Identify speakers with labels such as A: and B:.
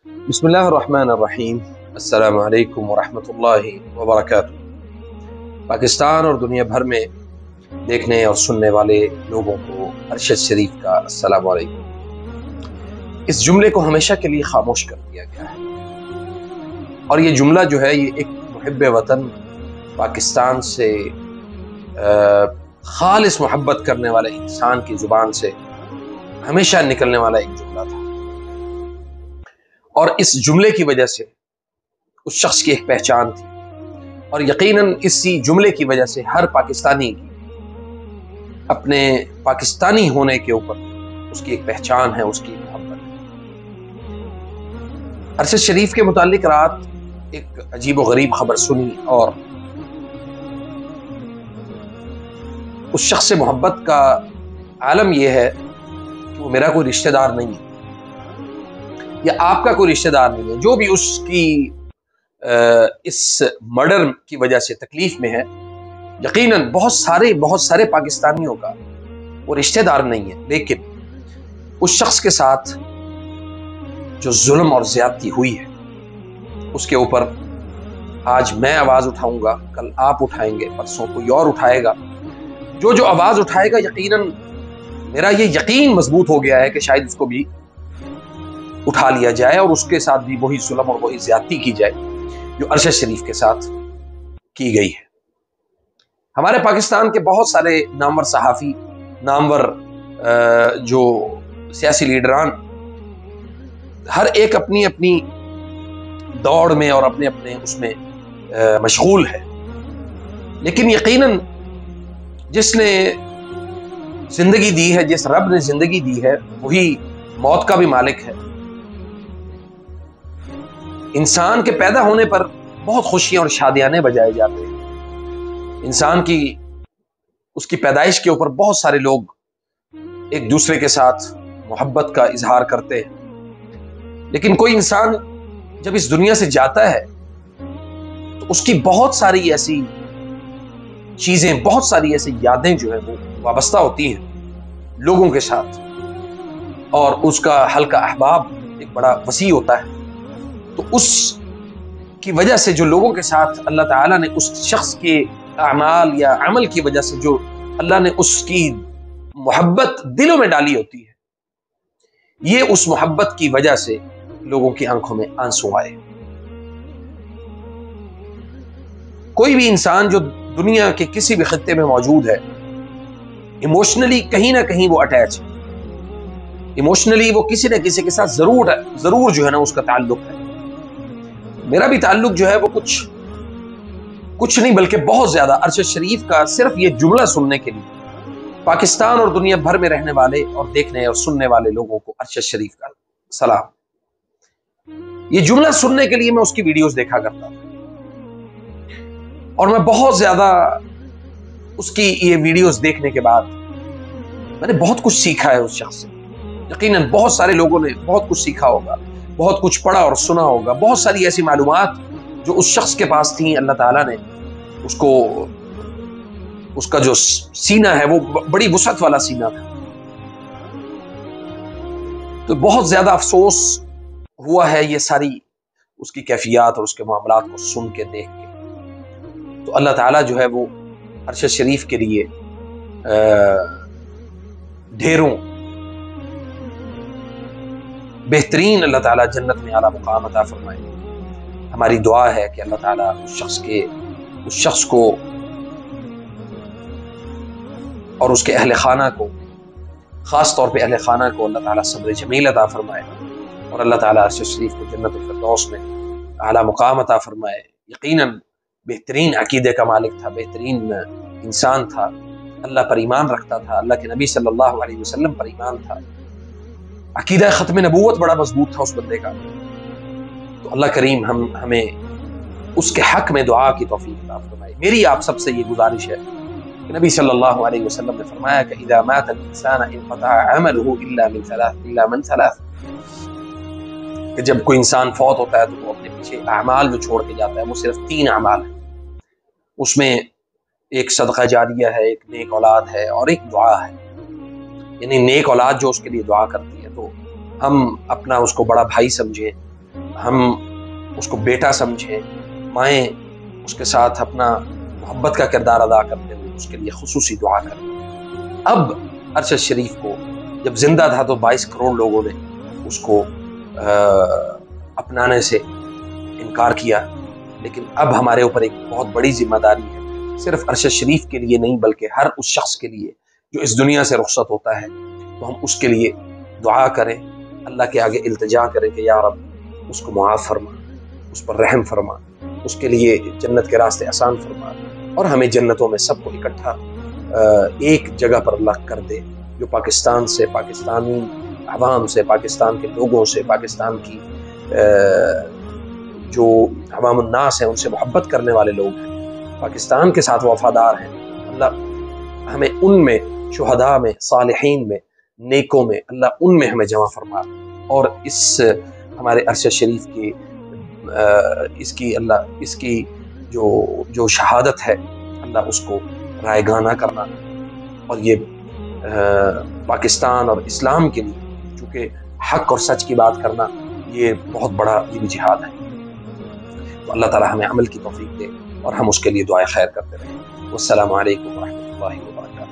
A: بسم اللہ الرحمن الرحیم۔ السلام علیکم ورحمۃ اللہ وبرکاتہ۔ پاکستان اور دنیا بھر میں دیکھنے اور سننے والے لوگوں کو ارشد شریف کا السلام علیکم۔ اس جملے کو ہمیشہ کے لیے خاموش کر دیا گیا ہے، اور یہ جملہ جو ہے یہ ایک محب وطن پاکستان سے خالص محبت کرنے والے انسان کی زبان سے ہمیشہ نکلنے والا ایک جملہ تھا، اور اس جملے کی وجہ سے اس شخص کی ایک پہچان تھی، اور یقیناً اسی جملے کی وجہ سے ہر پاکستانی کی اپنے پاکستانی ہونے کے اوپر اس کی ایک پہچان ہے، اس کی ایک محبت ہے۔ ارشد شریف کے متعلق رات ایک عجیب و غریب خبر سنی، اور اس شخص سے محبت کا عالم یہ ہے کہ وہ میرا کوئی رشتہ دار نہیں ہے، یا آپ کا کوئی رشتہ دار نہیں ہے۔ جو بھی اس کی اس مرڈر کی وجہ سے تکلیف میں ہے، یقیناً بہت سارے پاکستانیوں کا وہ رشتہ دار نہیں ہے، لیکن اس شخص کے ساتھ جو ظلم اور زیادتی ہوئی ہے اس کے اوپر آج میں آواز اٹھاؤں گا، کل آپ اٹھائیں گے، پرسوں کوئی اور اٹھائے گا۔ جو آواز اٹھائے گا، یقیناً میرا یہ یقین مضبوط ہو گیا ہے کہ شاید اس کو بھی اٹھا لیا جائے، اور اس کے ساتھ بھی وہی ظلم اور وہی زیادتی کی جائے جو ارشد شریف کے ساتھ کی گئی ہے۔ ہمارے پاکستان کے بہت سارے نامور صحافی، نامور جو سیاسی لیڈران، ہر ایک اپنی اپنی دوڑ میں اور اپنے اس میں مشغول ہے، لیکن یقیناً جس نے زندگی دی ہے، جس رب نے زندگی دی ہے، وہی موت کا بھی مالک ہے۔ انسان کے پیدا ہونے پر بہت خوشیاں اور شادیانے بجائے جاتے ہیں، انسان کی اس کی پیدائش کے اوپر بہت سارے لوگ ایک دوسرے کے ساتھ محبت کا اظہار کرتے ہیں، لیکن کوئی انسان جب اس دنیا سے جاتا ہے تو اس کی بہت ساری ایسی چیزیں، بہت ساری ایسی یادیں جو ہیں وہ وابستہ ہوتی ہیں لوگوں کے ساتھ، اور اس کا حلقہ احباب ایک بڑا وسیع ہوتا ہے۔ تو اس کی وجہ سے جو لوگوں کے ساتھ اللہ تعالیٰ نے اس شخص کے اعمال یا عمل کی وجہ سے جو اللہ نے اس کی محبت دلوں میں ڈالی ہوتی ہے، یہ اس محبت کی وجہ سے لوگوں کی آنکھوں میں آنسو آئے۔ کوئی بھی انسان جو دنیا کے کسی بھی خطے میں موجود ہے، ایموشنلی کہیں نہ کہیں وہ اٹیچ ہے، ایموشنلی وہ کسی نہ کسی کے ساتھ ضرور جو ہے نا اس کا تعلق ہے۔ میرا بھی تعلق جو ہے وہ کچھ نہیں بلکہ بہت زیادہ ارشد شریف کا صرف یہ جملہ سننے کے لیے پاکستان اور دنیا بھر میں رہنے والے اور دیکھنے اور سننے والے لوگوں کو ارشد شریف کا سلام۔ یہ جملہ سننے کے لیے میں اس کی ویڈیوز دیکھا کرتا تھا، اور میں بہت زیادہ اس کی یہ ویڈیوز دیکھنے کے بعد میں نے بہت کچھ سیکھا ہے اس شخص سے۔ یقیناً بہت سارے لوگوں نے بہت کچھ سیکھا ہوگا، بہت کچھ پڑھا اور سنا ہوگا، بہت ساری ایسی معلومات جو اس شخص کے پاس تھیں، اللہ تعالیٰ نے اس کا جو سینہ ہے وہ بڑی وسعت والا سینہ تھا۔ تو بہت زیادہ افسوس ہوا ہے یہ ساری اس کی کیفیات اور اس کے معاملات کو سن کے دیکھ کے۔ تو اللہ تعالیٰ جو ہے وہ ارشد شریف کے لیے ڈھیروں بہترین اللہ تعالیٰ جنت میں اعلیٰ مقام عطا فرمائے۔ ہماری دعا ہے کہ اللہ تعالیٰ اس شخص کو اور اس کے اہل خانہ کو، خاص طور پہ اہل خانہ کو، اللہ تعالیٰ صبر جمیل عطا فرمائے، اور اللہ تعالیٰ ارشد شریف کو جنت الفردوس میں اعلیٰ مقام عطا فرمائے۔ یقیناً بہترین عقیدے کا مالک تھا، بہترین انسان تھا، اللہ پر ایمان رکھتا تھا، اللہ کے نبی صلی اللہ علیہ وسلم پر ایمان تھا، عقیدہ ختم نبوت بڑا مضبوط تھا اس بندے کا۔ تو اللہ کریم ہمیں اس کے حق میں دعا کی توفیق عطا فرمائے۔ میری آپ سب سے یہ گزارش ہے کہ نبی صلی اللہ علیہ وسلم نے فرمایا کہ اذا مات الانسان انقطع عمله الا من ثلاث، کہ جب کوئی انسان فوت ہوتا ہے تو وہ اپنے پیچھے اعمال جو چھوڑ کے جاتا ہے وہ صرف 3 اعمال ہیں، اس میں ایک صدقہ جاریہ ہے، ایک نیک اولاد ہے، اور ایک دعا ہے۔ یعنی نیک اولاد جو اس کے لیے دعا کرتی ہے، تو ہم اپنا اس کو بڑا بھائی سمجھیں، ہم اس کو بیٹا سمجھیں، مائیں اس کے ساتھ اپنا محبت کا کردار ادا کرتے ہوئے اس کے لیے خصوصی دعا کریں۔ اب ارشد شریف کو جب زندہ تھا تو 22 کروڑ لوگوں نے اس کو اپنانے سے انکار کیا، لیکن اب ہمارے اوپر ایک بہت بڑی ذمہ داری ہے، صرف ارشد شریف کے لیے نہیں بلکہ ہر اس شخص کے لیے جو اس دنیا سے رخصت ہوتا ہے، تو ہم اس کے لیے دعا کریں، اللہ کے آگے التجا کریں کہ یا رب اس کو معاف فرما، اس پر رحم فرما، اس کے لیے جنت کے راستے آسان فرما، اور ہمیں جنتوں میں سب کو اکٹھا ایک جگہ پر اللہ کر دے، جو پاکستان سے، پاکستانی عوام سے، پاکستان کے لوگوں سے، پاکستان کی جو عوام الناس ہیں ان سے محبت کرنے والے لوگ ہیں، پاکستان کے ساتھ وفادار ہیں، اللہ ہمیں ان میں، شہداء میں، صالحین میں، نیکوں میں، اللہ ان میں ہمیں جمع فرما، اور اس ہمارے ارشد شریف کی اس کی جو شہادت ہے، اللہ اس کو رائے گانا کرنا، اور یہ پاکستان اور اسلام کے لیے، چونکہ حق اور سچ کی بات کرنا یہ بہت بڑا یہ بھی جہاد ہے، تو اللہ تعالی ہمیں عمل کی توفیق دے اور ہم اس کے لیے دعائیں خیر کرتے رہیں۔ والسلام علیکم ورحمۃ اللہ وبرکاتہ۔